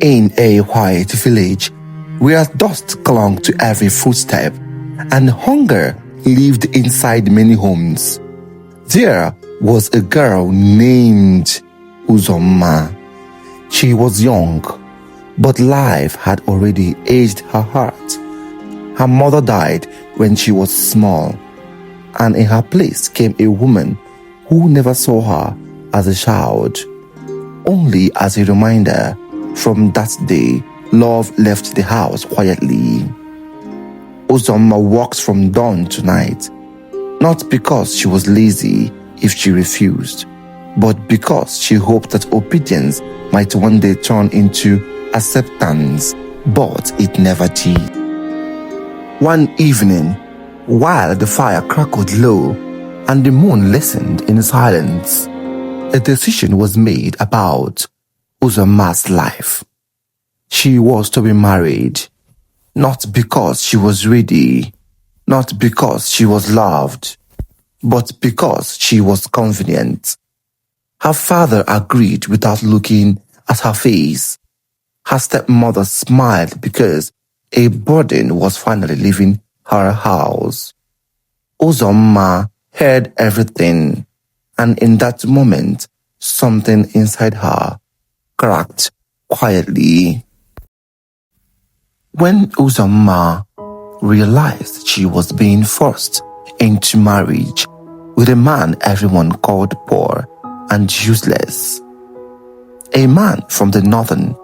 In a white village where dust clung to every footstep and hunger lived inside many homes, there was a girl named Uzoma. She was young, but life had already aged her heart. Her mother died when she was small, and in her place came a woman who never saw her as a child. Only as a reminder, from that day, love left the house quietly. Uzoma walked from dawn to night, not because she was lazy if she refused, but because she hoped that obedience might one day turn into acceptance, but it never did. One evening, while the fire crackled low and the moon listened in silence, a decision was made about Uzoma's life. She was to be married, not because she was ready, not because she was loved, but because she was convenient. Her father agreed without looking at her face. Her stepmother smiled because a burden was finally leaving her house. Uzoma heard everything, and in that moment, something inside her cracked quietly. When Uzoma realized she was being forced into marriage with a man everyone called poor and useless, a man from the northern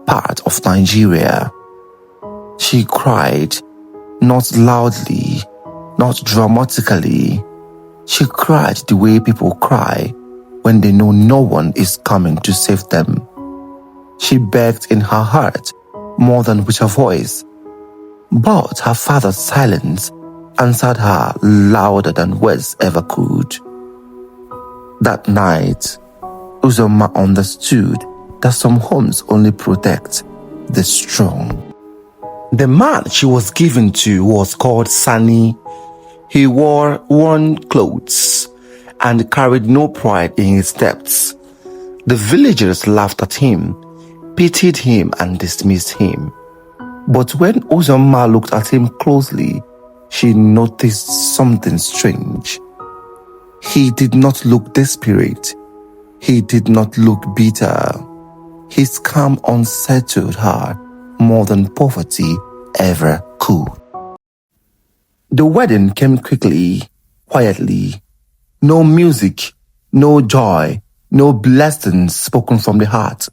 part of Nigeria, she cried, not loudly, not dramatically. She cried the way people cry when they know no one is coming to save them. She begged in her heart more than with her voice, but her father's silence answered her louder than words ever could. That night, Uzoma understood that some homes only protect the strong. The man she was given to was called Sani. He wore worn clothes and carried no pride in his steps. The villagers laughed at him, pitied him, and dismissed him. But when Uzoma looked at him closely, she noticed something strange. He did not look desperate. He did not look bitter. His calm unsettled her more than poverty ever could. The wedding came quickly, quietly. No music, no joy, no blessings spoken from the heart.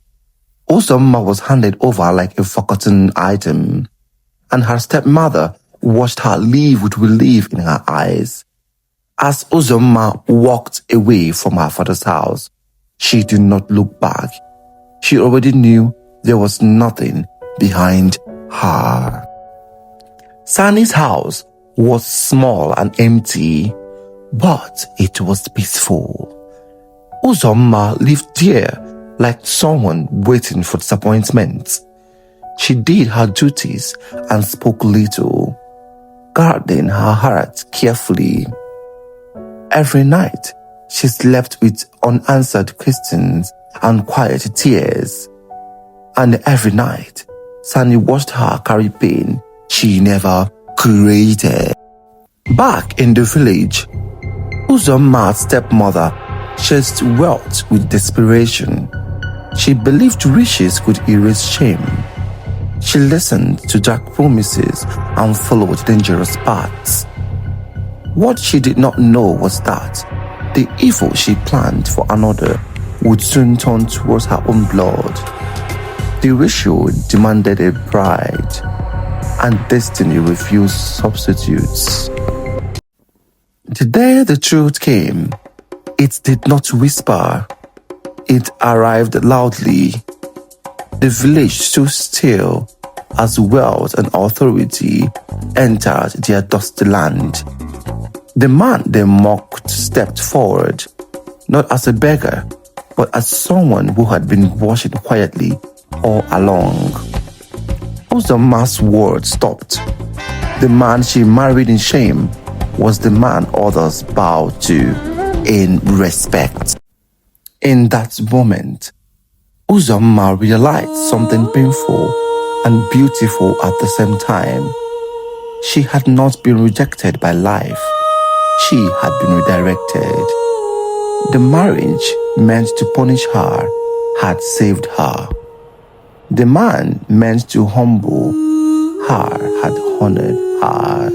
Uzoma was handed over like a forgotten item, and her stepmother watched her leave with relief in her eyes. As Uzoma walked away from her father's house, she did not look back. She already knew there was nothing behind her. Sani's house was small and empty, but it was peaceful. Uzoma lived there like someone waiting for disappointment. She did her duties and spoke little, guarding her heart carefully. Every night, she slept with unanswered questions and quiet tears. And every night, Sani watched her carry pain she never created. Back in the village, Uzoma's stepmother chased wealth with desperation. She believed riches could erase shame. She listened to dark promises and followed dangerous paths. What she did not know was that the evil she planned for another would soon turn towards her own blood. The ratio demanded a bride, and destiny refused substitutes. The day the truth came, it did not whisper. It arrived loudly. The village stood still as wealth and authority entered their dusty land. The man they mocked stepped forward, not as a beggar, but as someone who had been watching quietly all along. Uzoma's words stopped. The man she married in shame was the man others bowed to in respect. In that moment, Uzoma realized something painful and beautiful at the same time. She had not been rejected by life. She had been redirected. The marriage meant to punish her had saved her. The man meant to humble her had honored her.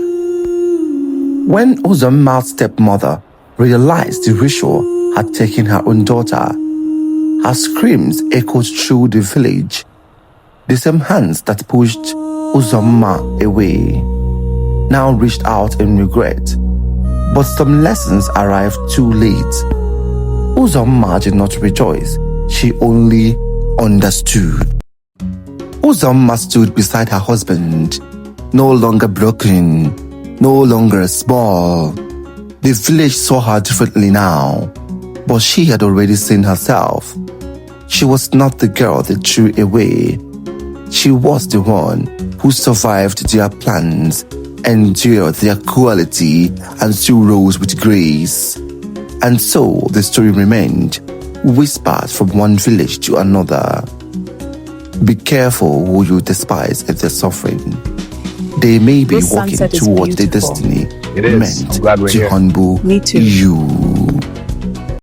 When Uzoma's stepmother realized the ritual had taken her own daughter, her screams echoed through the village. The same hands that pushed Uzoma away now reached out in regret, but some lessons arrived too late. Uzoma did not rejoice, she only understood. Uzoma stood beside her husband, no longer broken, no longer small. The village saw her differently now, but she had already seen herself. She was not the girl they threw away. She was the one who survived their plans, endured their cruelty, and still rose with grace. And so the story remained, whispered from one village to another. Be careful who you despise if they're suffering. They may be walking towards their destiny meant to humble you.